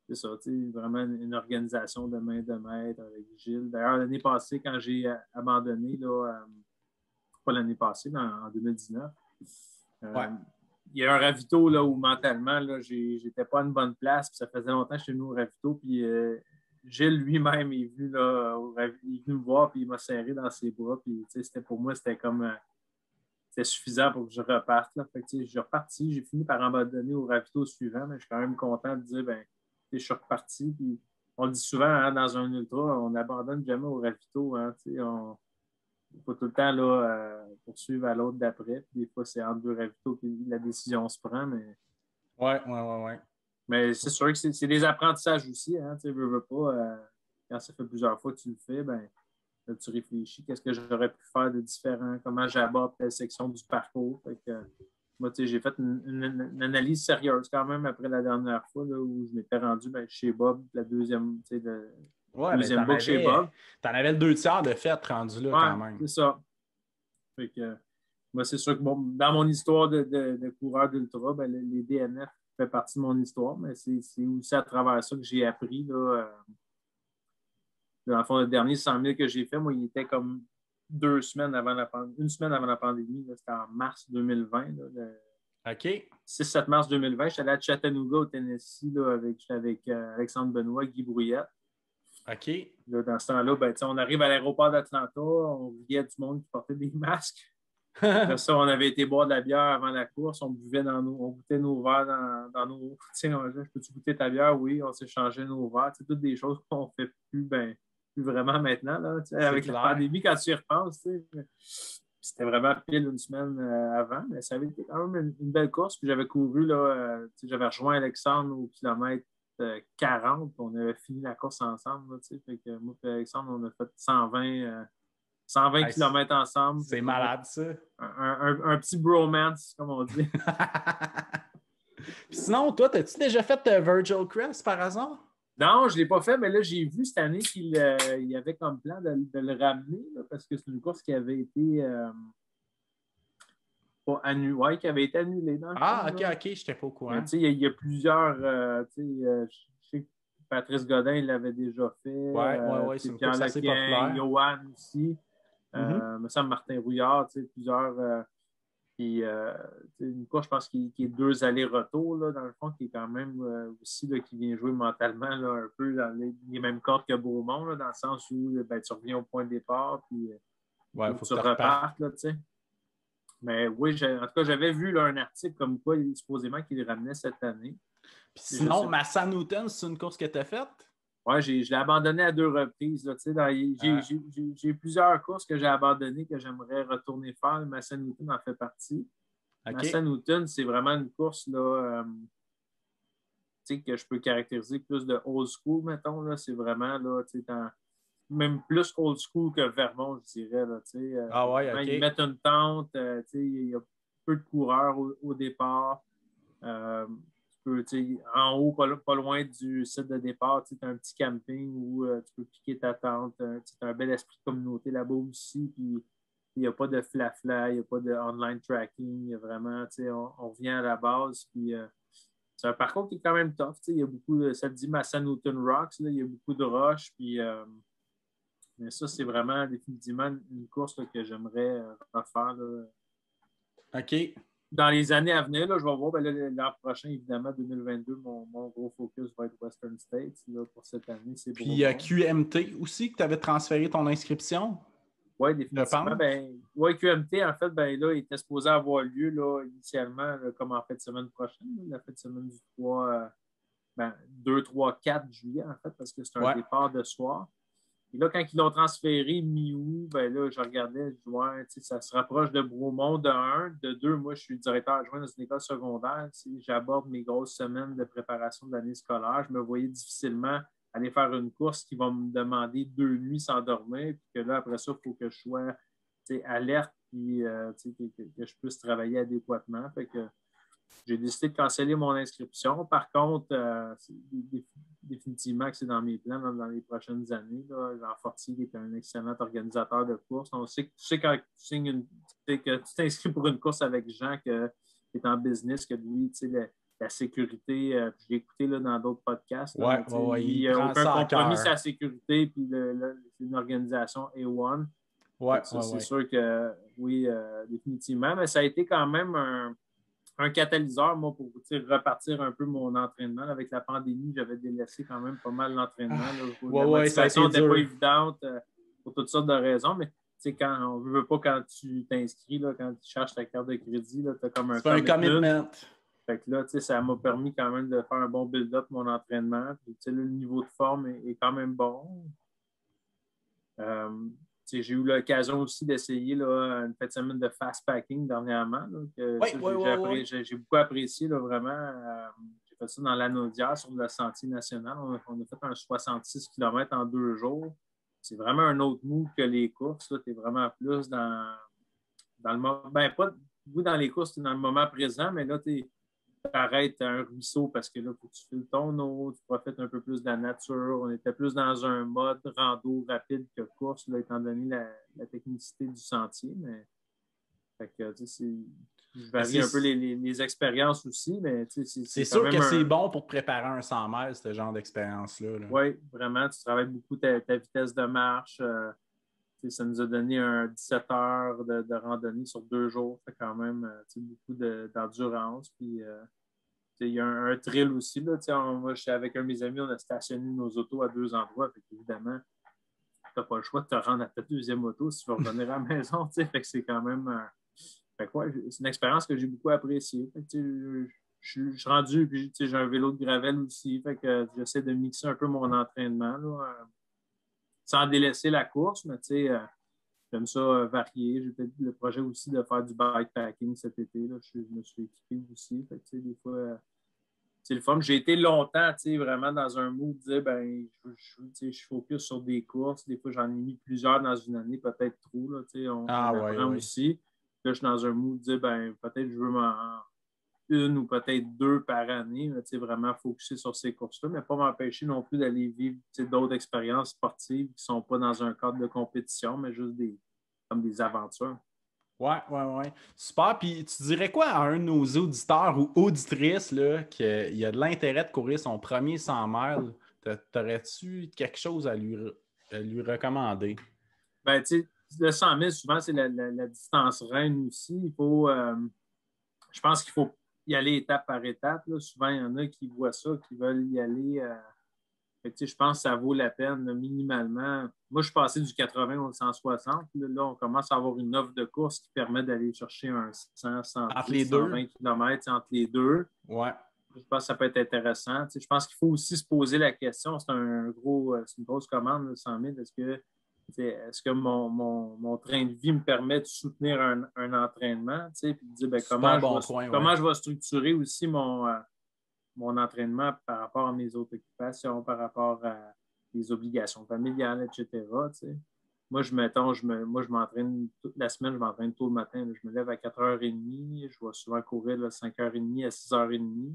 c'est ça, vraiment une organisation de main de maître avec Gilles. D'ailleurs, l'année passée, quand j'ai abandonné, là, pas l'année passée, mais en 2019, il y a un ravito là, où mentalement, là, j'étais pas à une bonne place. Puis ça faisait longtemps que j'étais venu au ravito. Puis Gilles lui-même est venu, là, il est venu me voir puis il m'a serré dans ses bras. Puis pour moi, c'était comme c'était suffisant pour que je reparte. Là. Fait que, je suis reparti. J'ai fini par abandonner au ravito suivant, mais je suis quand même content de dire je suis reparti. Puis on le dit souvent hein, dans un ultra, on n'abandonne jamais au ravito. Hein, il faut tout le temps là, poursuivre à l'autre d'après. Puis des fois, c'est entre deux ravitaux que la décision se prend. Mais... Ouais. Mais c'est sûr que c'est des apprentissages aussi. Hein, tu veux pas. Quand ça fait plusieurs fois que tu le fais, là, tu réfléchis. Qu'est-ce que j'aurais pu faire de différent? Comment j'aborde telle section du parcours? Fait que, moi, j'ai fait une analyse sérieuse quand même après la dernière fois là, où je m'étais rendu chez Bob, la deuxième, deuxième book chez Bob. T'en avais le 2/3 de fait rendu là quand même. C'est ça. Fait que, moi, c'est sûr que dans mon histoire de coureur d'ultra, les DNF fait partie de mon histoire, mais c'est aussi à travers ça que j'ai appris. Là, dans le fond, le dernier 100 000 que j'ai fait, moi, il était comme 2 semaines avant la pandémie. Une semaine avant la pandémie. C'était en mars 2020. Là, OK. 6-7 mars 2020. J'étais allé à Chattanooga, au Tennessee, là, avec Alexandre Benoît, Guy Brouillette. OK. Là, dans ce temps-là, on arrive à l'aéroport d'Atlanta, on voyait du monde qui portait des masques. Après ça, on avait été boire de la bière avant la course, on goûtait nos verres dans nos. Je peux-tu goûter ta bière? Oui, on s'est changé nos verres. C'est toutes des choses qu'on ne fait plus vraiment maintenant. Là, avec la pandémie, quand tu y repenses, c'était vraiment pile une semaine avant, mais ça avait été quand même une belle course. Puis j'avais couru, là, j'avais rejoint Alexandre au kilomètre 40, puis on avait fini la course ensemble. Là, fait que moi et Alexandre, on a fait 120 km ensemble. C'est malade, ça. Un petit bromance, comme on dit. Sinon, toi, as-tu déjà fait Virgil Crest par hasard? Non, je ne l'ai pas fait, mais là, j'ai vu cette année qu'il y avait comme plan de le ramener, là, parce que c'est une course qui avait été pas annulé, ouais, qui avait été annulé dans le Ah, fond, OK, là. OK, je n'étais pas au courant. Mais tu sais, il y a plusieurs, je sais que Patrice Godin, il l'avait déjà fait, Ouais, c'est une Pierre course assez Lepien, populaire. Johan aussi, Mhm. me semble Martin Rouillard, tu sais, plusieurs, puis une course, je pense, qui est 2 allers-retours, là, dans le fond, qui est quand même aussi, là, qui vient jouer mentalement, là, un peu dans les mêmes cordes que Beaumont, là, dans le sens où ben, tu reviens au point de départ, puis Ouais, il faut faut que que tu tu repartes. repartes, là, tu sais. Mais oui, en tout cas, j'avais vu là, un article comme quoi, supposément, qu'il les ramenait cette année. Puis Je sinon, sais. Massa Newton, c'est une course que tu as faite? Ouais, je l'ai abandonné à 2 reprises. Là, Ah, j'ai plusieurs courses que j'ai abandonnées que j'aimerais retourner faire. Massa Newton en fait partie. Massa OK. Newton, c'est vraiment une course là, que je peux caractériser plus de old school, mettons. Là. C'est vraiment là, même plus old school que Vermont, je dirais. Là, Ah ouais, vraiment, ils OK. mettent une tente, il y a peu de coureurs au départ. Tu peux, en haut, pas loin du site de départ, tu as un petit camping où tu peux piquer ta tente. Tu as un bel esprit de communauté là-bas aussi. Puis il n'y a pas de fla-fla, il n'y a pas de online tracking. Il y a vraiment, on revient à la base. Puis c'est un parcours qui est quand même tough. Il y a beaucoup de, ça te dit Massa Newton Rocks, là, il y a beaucoup de roches. Puis, mais ça, c'est vraiment définitivement une course là, que j'aimerais refaire. Là. OK. Dans les années à venir, là, je vais voir, ben, l'an prochain, évidemment, 2022, mon gros focus va être Western States. Là, pour cette année, c'est Puis Beaumont. QMT aussi, que tu avais transféré ton inscription, Oui, je définitivement. pense. Ben, ouais, QMT, en fait, ben, là, il était supposé avoir lieu là, initialement, là, comme en fin de semaine prochaine, là, la fin de semaine du 3, 2, 3, 4 juillet, en fait, parce que c'est un Ouais. départ de soir. Et là, quand ils l'ont transféré mi-août, ben là, je regardais, je dis, ouais, ça se rapproche de Bromont de 1. De 2, moi, je suis directeur adjoint dans une école secondaire. J'aborde mes grosses semaines de préparation de l'année scolaire. Je me voyais difficilement aller faire une course qui va me demander 2 nuits sans dormir. Puis que là, après ça, il faut que je sois alerte puis que je puisse travailler adéquatement. Fait que j'ai décidé de canceller mon inscription. Par contre, définitivement que c'est dans mes plans dans les prochaines années. Là. Jean Fortier qui est un excellent organisateur de courses. On sait que tu sais quand tu signes que tu t'inscris pour une course avec Jean qui est en business, que lui, la sécurité, je l'ai écouté là, dans d'autres podcasts, là, mais Ouais, lui, il il n'y a prend aucun ça à compromis sur cœur. la sécurité, puis c'est une organisation A1. Ouais, Ça, ouais, c'est ouais. sûr que oui, définitivement, mais ça a été quand même un catalyseur, moi, pour repartir un peu mon entraînement. Avec la pandémie, j'avais délaissé quand même pas mal l'entraînement. La Ouais, ça a motivation été n'était pas dur. évidente pour toutes sortes de raisons, mais quand on ne veut pas quand tu t'inscris, là, quand tu cherches ta carte de crédit, tu as comme un Tu fais un commitment. commitment. Fait que là, ça m'a permis quand même de faire un bon build-up mon entraînement. Puis, là, le niveau de forme est quand même bon. Euh, j'ai eu l'occasion aussi d'essayer là, une petite semaine de fast packing dernièrement. Là, que, Oui, oui, oui, oui. j'ai beaucoup apprécié là, vraiment. J'ai fait ça dans l'Anaudière sur le Sentier national. On a fait un 66 km en 2 jours. C'est vraiment un autre mood que les courses. Tu es vraiment plus dans le moment. Ben, pas dans les courses, tu es dans le moment présent, mais là, tu arrêtes à un ruisseau parce que là, il faut que tu files ton eau, tu profites un peu plus de la nature. On était plus dans un mode rando rapide que course, là, étant donné la technicité du sentier. Mais fait que, je Mais varie un peu les expériences aussi, mais c'est c'est quand sûr que même c'est un. bon pour préparer un 100 mètres, ce genre d'expérience-là. Là. Oui, vraiment, tu travailles beaucoup ta vitesse de marche. Ça nous a donné 17 heures de randonnée sur 2 jours. Fait quand même beaucoup d'endurance. Puis, il y a un thrill aussi. Là, moi, je suis avec un de mes amis, on a stationné nos autos à 2 endroits. Fait évidemment, tu n'as pas le choix de te rendre à ta deuxième auto si tu veux revenir à la maison. Fait que c'est quand même. C'est une expérience que j'ai beaucoup appréciée. Fait que, je suis rendu, puis j'ai un vélo de gravel aussi. Fait que j'essaie de mixer un peu mon entraînement là, sans délaisser la course, mais j'aime ça varier. J'ai peut-être le projet aussi de faire du bikepacking cet été. Là. Je me suis équipé aussi. Fait que, des fois, c'est le fun. J'ai été longtemps vraiment dans un mood de dire ben, je focus sur des courses. Des fois, j'en ai mis plusieurs dans une année, peut-être trop. Là, on Ah, ouais, apprend ouais. aussi. Là, je suis dans un mood de dire ben, peut-être je veux une ou peut-être 2 par année, là, vraiment focuser sur ces courses-là, mais pas m'empêcher non plus d'aller vivre d'autres expériences sportives qui ne sont pas dans un cadre de compétition, mais juste comme des aventures. Ouais. Super. Puis tu dirais quoi à un de nos auditeurs ou auditrices là, qu'il a de l'intérêt de courir son premier 100 miles? T'aurais-tu quelque chose à lui recommander? Ben, tu sais, le 100 000, souvent, c'est la distance reine aussi. Je pense qu'il faut y aller étape par étape. Là. Souvent, il y en a qui voient ça, qui veulent y aller. Fait que, tu sais, je pense que ça vaut la peine là, minimalement. Moi, je suis passé du 80 au 160. Là, on commence à avoir une offre de course qui permet d'aller chercher un 100, Entre 110, les deux? 120 km entre les deux. Ouais. Je pense que ça peut être intéressant. Tu sais, je pense qu'il faut aussi se poser la question. C'est une grosse commande, le 100 000. Est-ce que mon train de vie me permet de soutenir un entraînement? Tu sais, puis de dire ben, Super bon point, ouais. comment je vais structurer aussi mon entraînement par rapport à mes autres occupations, par rapport à les obligations familiales, etc. Tu sais. Moi, je m'entraîne toute la semaine, je m'entraîne tôt le matin. Là. Je me lève à 4h30, je vais souvent courir de 5h30 à 6h30,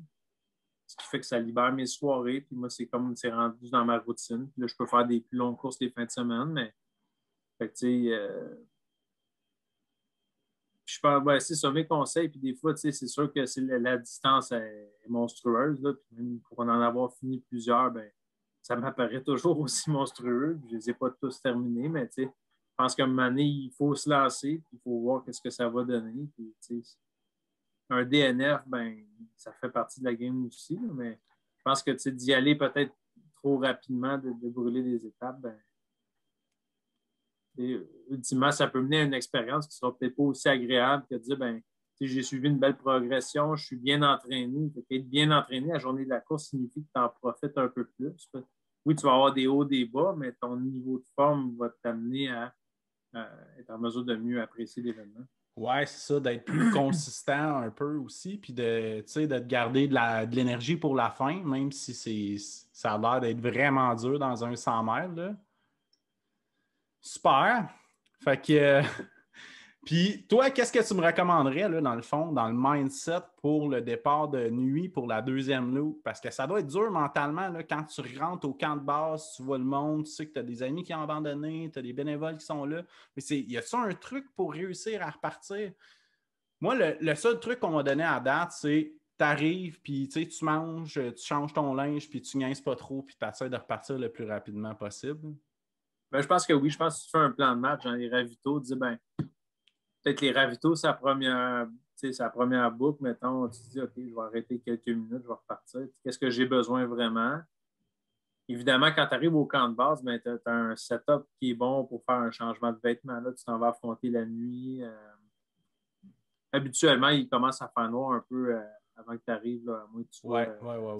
ce qui fait que ça libère mes soirées. Puis moi, c'est rendu dans ma routine. Puis là, je peux faire des plus longues courses les fins de semaine, mais fait que, tu sais, je pense, ouais, c'est ça mes conseils. Puis des fois, tu sais, c'est sûr que la distance est monstrueuse. Là, puis même pour en avoir fini plusieurs, ben, ça m'apparaît toujours aussi monstrueux. Je ne les ai pas tous terminés, mais tu sais, je pense qu'à un moment donné, il faut se lancer. Puis il faut voir qu'est-ce que ça va donner. Puis, tu sais, un DNF, ben, ça fait partie de la game aussi. Là, mais je pense que tu sais, d'y aller peut-être trop rapidement, de brûler des étapes, ben, et, ultimement, ça peut mener à une expérience qui ne sera peut-être pas aussi agréable que de dire ben, j'ai suivi une belle progression, je suis bien entraîné. Être bien entraîné à la journée de la course signifie que tu en profites un peu plus. Oui, tu vas avoir des hauts, des bas, mais ton niveau de forme va t'amener à être en mesure de mieux apprécier l'événement. Ouais, c'est ça, d'être plus consistant un peu aussi, puis de te garder de l'énergie pour la fin, même si ça a l'air d'être vraiment dur dans un 100 mètres. Là. Super. Fait que, puis toi, qu'est-ce que tu me recommanderais, là, dans le fond, dans le mindset pour le départ de nuit pour la deuxième loupe? Parce que ça doit être dur mentalement, là, quand tu rentres au camp de base, tu vois le monde, tu sais que tu as des amis qui ont abandonné, tu as des bénévoles qui sont là. Mais y a-tu un truc pour réussir à repartir? Moi, le seul truc qu'on m'a donné à date, c'est tu arrives, puis tu manges, tu changes ton linge, puis tu niaises pas trop, puis tu essaies de repartir le plus rapidement possible. Ben, je pense que oui, je pense que si tu fais un plan de match dans les ravitaux, tu dis ben, peut-être les ravitaux, c'est sa première boucle, mettons, tu te dis, OK, je vais arrêter quelques minutes, je vais repartir. Qu'est-ce que j'ai besoin vraiment? Évidemment, quand tu arrives au camp de base, ben, tu as un setup qui est bon pour faire un changement de vêtements. Là, tu t'en vas affronter la nuit. Habituellement, il commence à faire noir un peu avant que tu arrives, là, à moins que tu sois.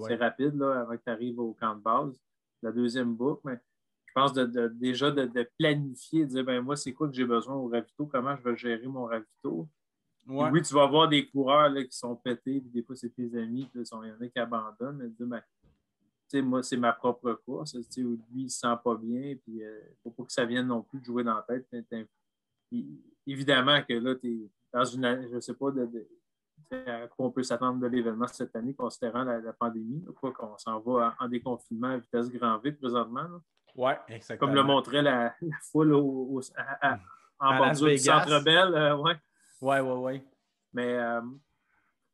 C'est rapide là, avant que tu arrives au camp de base. La deuxième boucle, mais je pense déjà de planifier, de dire ben, moi, c'est quoi que j'ai besoin au ravito, comment je vais gérer mon ravito. Ouais. Oui, tu vas avoir des coureurs là, qui sont pétés, puis des fois, c'est tes amis, puis il y en a qui abandonnent, mais dire, ben, moi, c'est ma propre course. Lui, il ne se sent pas bien, puis il ne faut pas que ça vienne non plus de jouer dans la tête. Évidemment que là, tu es dans une année, je ne sais pas à quoi on peut s'attendre de l'événement cette année, considérant la pandémie. Quoi qu'on s'en va en déconfinement à vitesse grand V présentement. Oui, exactement. Comme le montrait la foule en à bordure du Centre Bell. Ouais. Ouais. Mais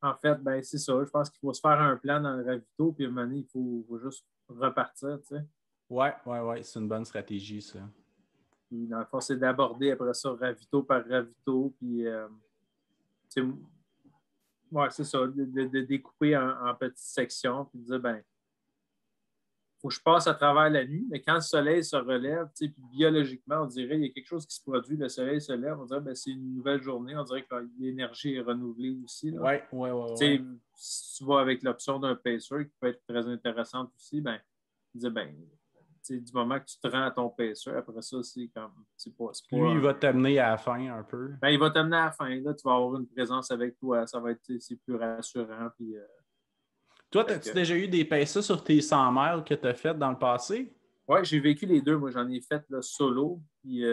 en fait, ben, c'est ça. Je pense qu'il faut se faire un plan dans le ravito, puis à un moment donné, il faut juste repartir. Tu sais. Ouais. C'est une bonne stratégie, ça. Puis, dans le fond, c'est d'aborder après ça ravito par ravito. Puis, ouais, c'est ça, de découper en petites sections, puis de dire, ben, faut que je passe à travers la nuit, mais quand le soleil se relève, puis biologiquement, on dirait qu'il y a quelque chose qui se produit, le soleil se lève, on dirait ben, c'est une nouvelle journée, on dirait que l'énergie est renouvelée aussi. Ouais. Si tu vas avec l'option d'un pacer qui peut être très intéressante aussi, ben, du moment que tu te rends à ton pacer, après ça, c'est comme. Lui, il va t'amener à la fin un peu. Ben, il va t'amener à la fin. Là, tu vas avoir une présence avec toi. Ça va être c'est plus rassurant. Puis, toi, as-tu déjà eu des pacers sur tes 100 miles que tu as faites dans le passé? Oui, j'ai vécu les deux. Moi, j'en ai fait là, solo. Puis,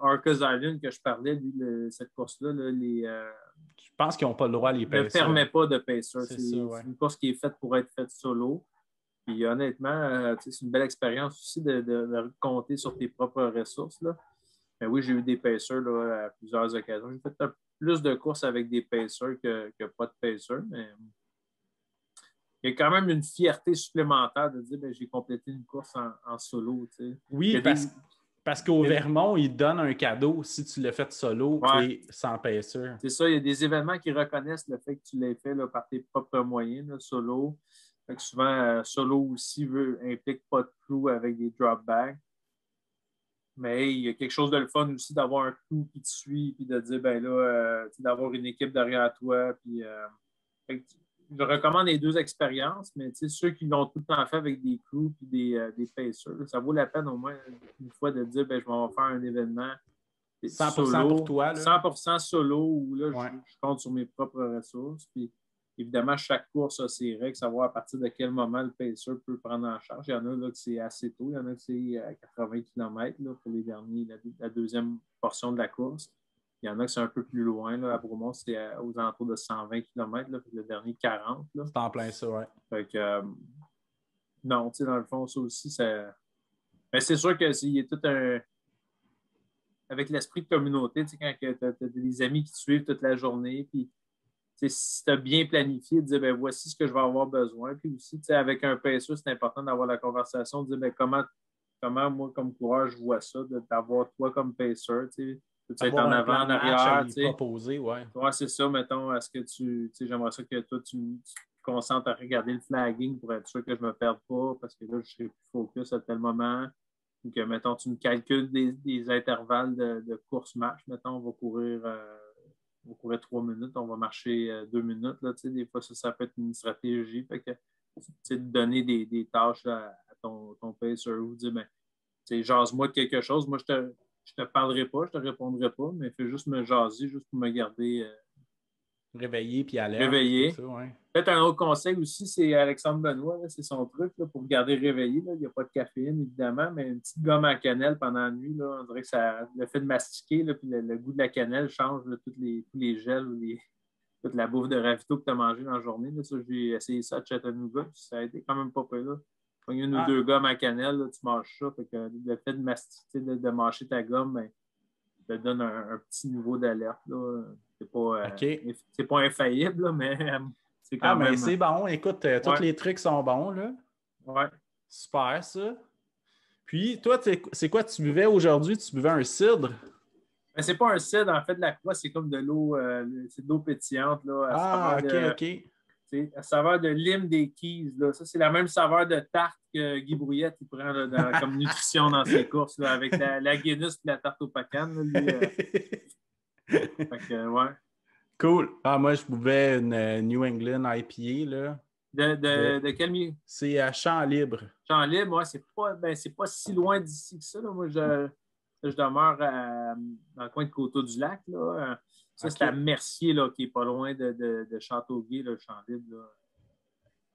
Arcus Island, que je parlais, lui, cette course-là, je pense qu'ils n'ont pas le droit à les pacer. Ne permet pas de pacer. C'est une course qui est faite pour être faite solo. Puis honnêtement, c'est une belle expérience aussi de compter sur tes propres ressources. Là. Mais oui, j'ai eu des pacers là, à plusieurs occasions. J'ai fait plus de courses avec des pacers que pas de pacers, mais il y a quand même une fierté supplémentaire de dire ben, j'ai complété une course en solo. Tu sais. Oui, parce qu'au Vermont, ils te donnent un cadeau si tu l'as fait solo ouais, et sans pacer. c'est ça, il y a des événements qui reconnaissent le fait que tu l'as fait là, par tes propres moyens, là, solo. Fait que souvent, solo aussi implique pas de crew avec des drop bags. Mais il y a quelque chose de le fun aussi d'avoir un crew qui te suit puis de dire ben là, d'avoir une équipe derrière toi. Puis, je recommande les deux expériences, mais ceux qui l'ont tout le temps fait avec des crews et des pacers, ça vaut la peine au moins une fois de dire ben, je vais faire un événement 100% pour solo, toi. Là. 100% solo, où là, ouais. je compte sur mes propres ressources. Puis évidemment, chaque course a ses règles, savoir à partir de quel moment le pacer peut prendre en charge. Il y en a là, que c'est assez tôt, il y en a que c'est à 80 km là, pour les derniers, la deuxième portion de la course. Il y en a que c'est un peu plus loin. Là. À Bromont, c'est aux alentours de 120 km, là, le dernier 40. Là. C'est en plein ça, ouais. Fait que, non, tu sais, dans le fond, ça aussi, ça. Mais c'est sûr qu'il y a tout un. Avec l'esprit de communauté, tu sais, quand tu as des amis qui te suivent toute la journée, puis si tu as bien planifié, de dire ben, voici ce que je vais avoir besoin. Puis aussi, avec un PSE, c'est important d'avoir la conversation, de dire ben, comment moi, comme coureur, je vois ça, d'avoir toi comme pacer, tu peux être Avoir en un avant, plan en de match à arrière. lui proposer, ouais. Ouais, c'est ça, mettons, est-ce que j'aimerais ça que toi, tu te concentres à regarder le flagging pour être sûr que je ne me perde pas, parce que là, je serai plus focus à tel moment. Ou que, mettons, tu me calcules des intervalles de course-match. Mettons, on va courir 3 minutes, on va marcher 2 minutes. Là, des fois, ça peut être une stratégie. Fait que, de donner des tâches à ton pacer ou dire, ben, jase-moi de quelque chose. Moi, je te parlerai pas, je te répondrai pas, mais fais juste me jaser, juste pour me garder réveillé puis alerte. réveillé. Ça, ouais. Peut-être un autre conseil aussi, c'est Alexandre Benoît, là, c'est son truc là, pour garder réveillé. Là. Il n'y a pas de caféine, évidemment, mais une petite gomme à cannelle pendant la nuit, là, on dirait que le fait de mastiquer, là, puis le goût de la cannelle change là, tous les gels ou toute la bouffe de ravito que tu as mangé dans la journée. Là. Ça, j'ai essayé ça à Chattanooga, puis ça a été quand même pas peu là. Quand il y a une ou deux gommes à cannelle, là, tu manges ça. Fait que le fait de mastiquer, de mâcher ta gomme, ben, te donne un petit niveau d'alerte. Là. C'est pas infaillible, là, mais c'est quand même. Mais c'est bon. Écoute, tous les trucs sont bons, là. Ouais. Super, ça. Puis, toi, c'est quoi tu buvais aujourd'hui? Tu buvais un cidre? Mais c'est pas un cidre, en fait, de la croix, c'est comme de l'eau, c'est de l'eau pétillante, là, à saveur de lime des Keys, là. Ça, c'est la même saveur de tarte que Guy Brouillette il prend là, comme nutrition dans ses courses, là, avec la Guinness et la tarte au pacan. Fait que, ouais. Cool. Moi, je buvais une New England IPA, là. De quel milieu? C'est à Champ-Libre. Champ-Libre, moi, c'est pas si loin d'ici que ça. Là. Moi, je demeure dans le coin de Coteau-du-Lac. Là. Ça, c'est à Mercier, là, qui n'est pas loin de Châteauguay, le Champ-Libre. Là.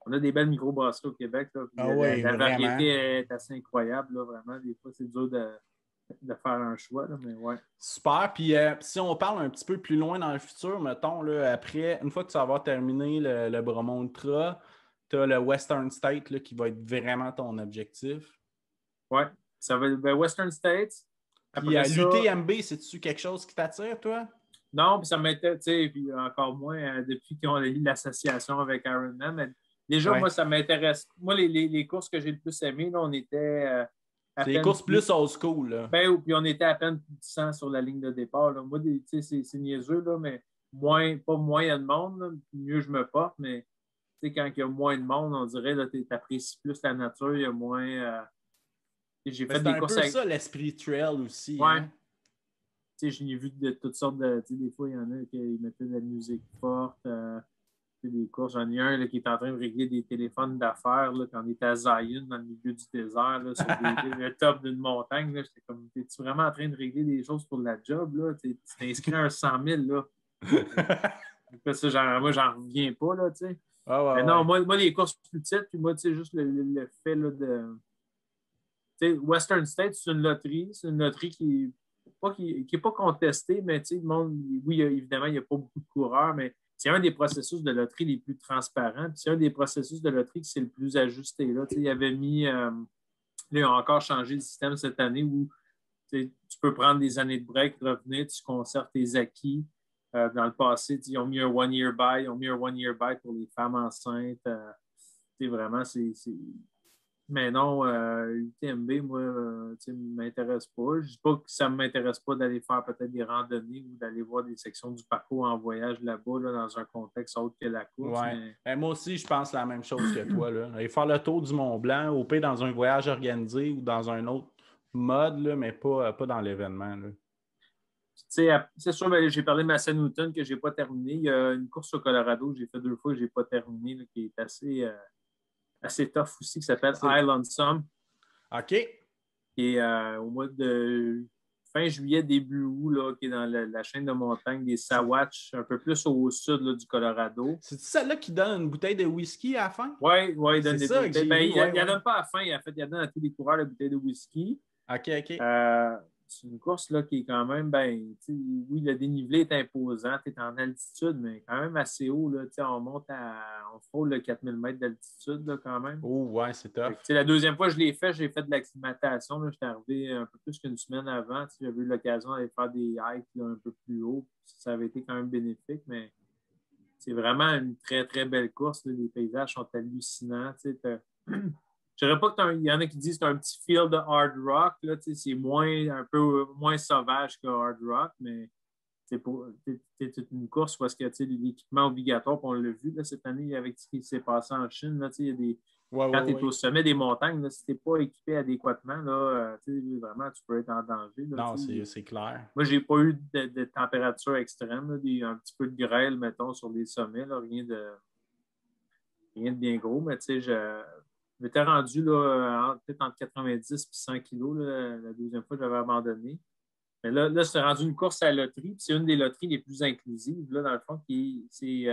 On a des belles microbrasseries au Québec. Là, la variété est assez incroyable. Là, vraiment. Des fois, c'est dur de faire un choix. Là, mais ouais. Super. Puis si on parle un petit peu plus loin dans le futur, mettons, là, après, une fois que tu vas avoir terminé le Bromont Ultra, tu as le Western State là, qui va être vraiment ton objectif. Oui, ça va être Western States. Puis l'UTMB, c'est-tu quelque chose qui t'attire, toi? Non, puis ça m'intéresse, tu sais, puis encore moins depuis qu'on a eu l'association avec Ironman. Mais déjà, moi, ça m'intéresse. Moi, les courses que j'ai le plus aimées, là, on était c'est les courses plus old school. Là. Puis on était à peine plus de 100 sur la ligne de départ. Là. Moi, tu sais, c'est niaiseux, là, mais pas moins il y a de monde, là, mieux je me porte, mais tu sais, quand il y a moins de monde, on dirait que tu apprécies plus la nature, il y a moins. J'ai fait des courses. C'est un peu ça l'esprit trail aussi. Ouais. Hein? Je n'ai vu de toutes sortes de. Des fois, il y en a qui mettaient de la musique forte. Des courses. J'en ai un là, qui est en train de régler des téléphones d'affaires là, quand on était à Zion, dans le milieu du désert, là, sur le top d'une montagne. J'étais comme, es-tu vraiment en train de régler des choses pour la job? Là? Tu t'es inscrit à un 100 000. Là. Ça, moi, j'en reviens pas. Là, mais non, moi, les courses plus petites, puis moi, juste le fait là, de. Western States, c'est une loterie. C'est une loterie qui n'est pas contestée, mais le monde, oui, évidemment, il n'y a pas beaucoup de coureurs, mais c'est un des processus de loterie les plus transparents. Puis c'est un des processus de loterie qui c'est le plus ajusté. Là. Il avait mis. Là, ils ont encore changé le système cette année où tu peux prendre des années de break, revenir, tu conserves tes acquis. Dans le passé, ils ont mis un one-year buy, pour les femmes enceintes. Vraiment, c'est. Mais non, UTMB, moi, ne m'intéresse pas. Je ne dis pas que ça ne m'intéresse pas d'aller faire peut-être des randonnées ou d'aller voir des sections du parcours en voyage là-bas, là, dans un contexte autre que la course. Ouais. Mais... Ben, moi aussi, je pense la même chose que toi. Là. Aller faire le tour du Mont-Blanc, au pire dans un voyage organisé ou dans un autre mode, là, mais pas dans l'événement. Là. C'est sûr, ben, j'ai parlé de Massanutten que je n'ai pas terminé. Il y a une course au Colorado que j'ai fait 2 fois et que je n'ai pas terminé, là, qui est assez tough aussi, qui s'appelle Island Sum. OK. Qui est au mois de fin juillet, début août, là, qui est dans la chaîne de montagne des Sawatch, un peu plus au sud là, du Colorado. C'est-tu celle-là qui donne une bouteille de whisky à la fin? Oui, il donne c'est des ça bouteilles. Que il ne donne pas à la fin, il donne à tous les coureurs la bouteille de whisky. OK. C'est une course là, qui est quand même, oui, le dénivelé est imposant, tu es en altitude, mais quand même assez haut. Là, on frôle le 4000 mètres d'altitude là, quand même. Oh, ouais, c'est tough. La deuxième fois que je l'ai fait, j'ai fait de l'acclimatation. J'étais arrivé un peu plus qu'une semaine avant. J'avais eu l'occasion d'aller faire des hikes là, un peu plus haut. Ça avait été quand même bénéfique, mais c'est vraiment une très, très belle course. Là. Les paysages sont hallucinants. Je dirais pas qu'il y en a qui disent que c'est un petit feel de hard rock. Là, c'est un peu moins sauvage que hard rock, mais c'est une course parce que l'équipement obligatoire, on l'a vu là, cette année avec ce qui s'est passé en Chine. Là, il y a des, quand tu es au sommet des montagnes, là, si tu n'es pas équipé adéquatement, là, vraiment, tu peux être en danger. Là, non, c'est clair. Moi, j'ai pas eu de température extrême, là, un petit peu de grêle, mettons, sur les sommets, là, rien de bien gros, mais je m'étais rendu là, peut-être entre 90 et 100 kilos là, la deuxième fois que j'avais abandonné. Mais là c'est rendu une course à la loterie. C'est une des loteries les plus inclusives, là, dans le fond, c'est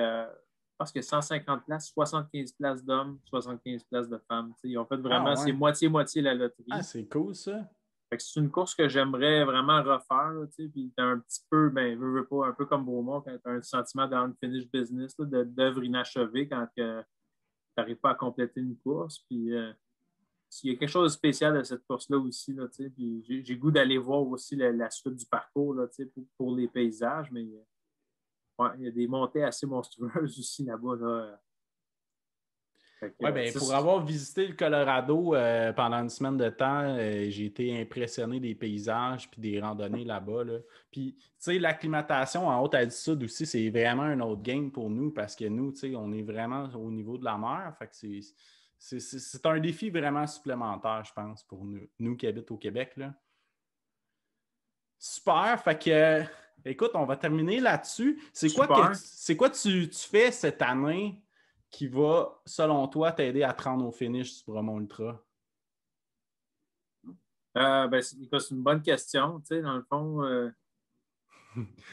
parce que 150 places, 75 places d'hommes, 75 places de femmes. Ils ont fait vraiment, c'est moitié-moitié la loterie. Ah, c'est cool, ça. C'est une course que j'aimerais vraiment refaire. Là, puis t'as un petit peu, veux pas, un peu comme Beaumont, quand tu as un sentiment d'unfinished business, d'œuvre inachevée quand tu n'arrives pas à compléter une course. Puis il y a quelque chose de spécial à cette course-là aussi. Là, puis j'ai goût d'aller voir aussi la suite du parcours là, pour les paysages, mais il y a des montées assez monstrueuses aussi là-bas. Là. Pour avoir visité le Colorado pendant une semaine de temps, j'ai été impressionné des paysages puis des randonnées là-bas. Là. Puis, tu sais, l'acclimatation en haute altitude aussi, c'est vraiment un autre game pour nous parce que nous, tu sais, on est vraiment au niveau de la mer. Fait que c'est un défi vraiment supplémentaire, je pense, pour nous qui habitons au Québec. Là. Super. Fait que, écoute, on va terminer là-dessus. C'est quoi tu fais cette année qui va, selon toi, t'aider à te rendre au finish du Bromont Ultra? C'est une bonne question. Dans le fond,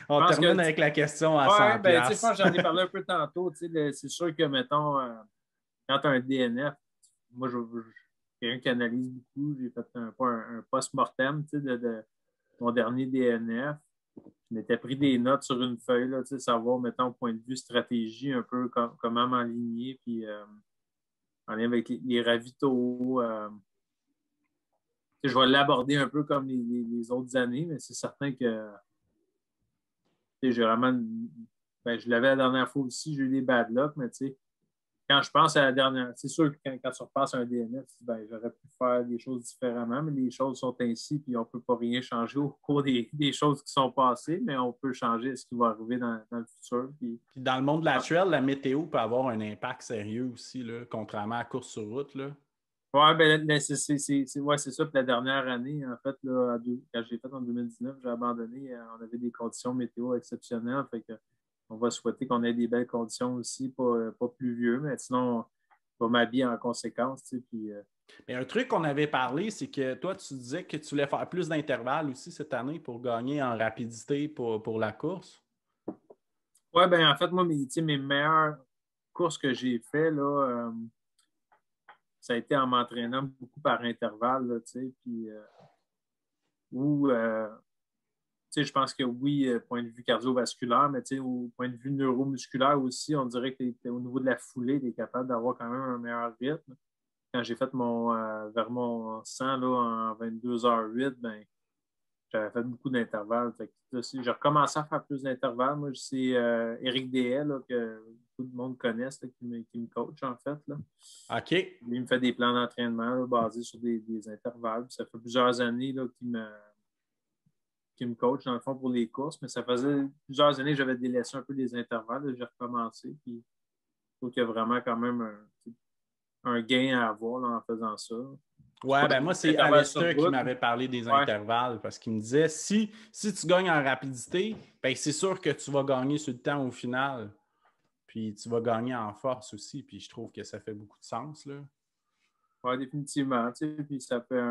on termine avec la question à 100 je pense que j'en ai parlé un peu tantôt. C'est sûr que, mettons, quand tu as un DNF, moi, je quelqu'un qui analyse beaucoup. J'ai fait un post-mortem de mon dernier DNF. Je m'étais pris des notes sur une feuille, là, savoir, mettons, au point de vue stratégie, un peu comment m'aligner, puis en lien avec les ravitaux. Je vais l'aborder un peu comme les autres années, mais c'est certain que j'ai vraiment. Je l'avais la dernière fois aussi, j'ai eu des bad luck, mais quand je pense à la dernière, c'est sûr que quand tu repasses un DNF, j'aurais pu faire des choses différemment, mais les choses sont ainsi, puis on ne peut pas rien changer au cours des choses qui sont passées, mais on peut changer ce qui va arriver dans le futur. Puis dans le monde de la trail, la météo peut avoir un impact sérieux aussi, là, contrairement à la course sur route. Là. Oui, c'est ça. Puis la dernière année, en fait, là, quand j'ai fait en 2019, j'ai abandonné. On avait des conditions météo exceptionnelles. Fait que on va souhaiter qu'on ait des belles conditions aussi, pas pluvieux, mais sinon, on va m'habiller en conséquence. Puis, mais un truc qu'on avait parlé, c'est que toi, tu disais que tu voulais faire plus d'intervalles aussi cette année pour gagner en rapidité pour la course. Oui, en fait, moi, mes meilleures courses que j'ai faites, là, ça a été en m'entraînant beaucoup par intervalle, là, puis je pense que oui, point de vue cardiovasculaire, mais au point de vue neuromusculaire aussi, on dirait que au niveau de la foulée, tu es capable d'avoir quand même un meilleur rythme. Quand j'ai fait vers mon 100 là, en 22h08, j'avais fait beaucoup d'intervalles. J'ai recommencé à faire plus d'intervalles. Moi, c'est Éric Deshaies, là, que beaucoup de monde connaisse, là, qui me coach, en fait. Là. OK. Lui, il me fait des plans d'entraînement là, basés sur des intervalles. Ça fait plusieurs années là, qu'il me coach, dans le fond, pour les courses, mais ça faisait plusieurs années que j'avais délaissé un peu les intervalles. J'ai recommencé. Puis, je trouve qu'il y a vraiment quand même un gain à avoir là, en faisant ça. Ouais, ben moi, c'est Intervalles sur Alistair qui route. m'avait parlé des Ouais. intervalles parce qu'il me disait si tu gagnes en rapidité, ben c'est sûr que tu vas gagner sur le temps au final. Puis tu vas gagner en force aussi. Puis je trouve que ça fait beaucoup de sens, là. Oui, définitivement. Puis ça fait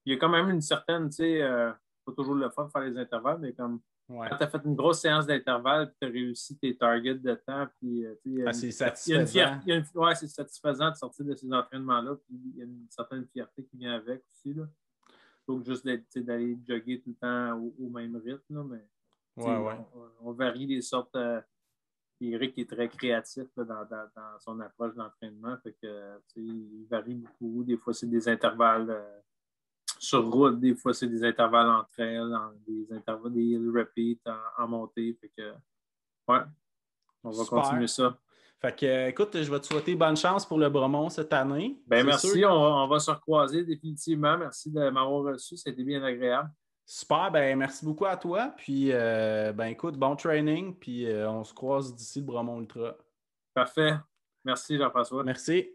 il y a quand même une certaine, pas toujours le fun de faire les intervalles, mais comme quand tu as fait une grosse séance d'intervalle et tu as réussi tes targets de temps, puis c'est satisfaisant. Ouais, c'est satisfaisant de sortir de ces entraînements-là, puis il y a une certaine fierté qui vient avec aussi. Là. Plutôt que juste d'aller jogger tout le temps au même rythme, là, mais Ouais. on varie les sortes. Eric est très créatif là, dans son approche d'entraînement. Fait que, il varie beaucoup. Des fois, c'est des intervalles sur route, des fois, c'est des intervalles en trail, des intervalles, des hill repeats en montée. Fait que, ouais, on va continuer ça. Fait que, écoute, je vais te souhaiter bonne chance pour le Bromont cette année. Ben merci, sûr. On va se recroiser définitivement. Merci de m'avoir reçu, c'était bien agréable. Super, ben merci beaucoup à toi. Puis, ben écoute, bon training. Puis, on se croise d'ici le Bromont Ultra. Parfait. Merci, Jean-François. Merci.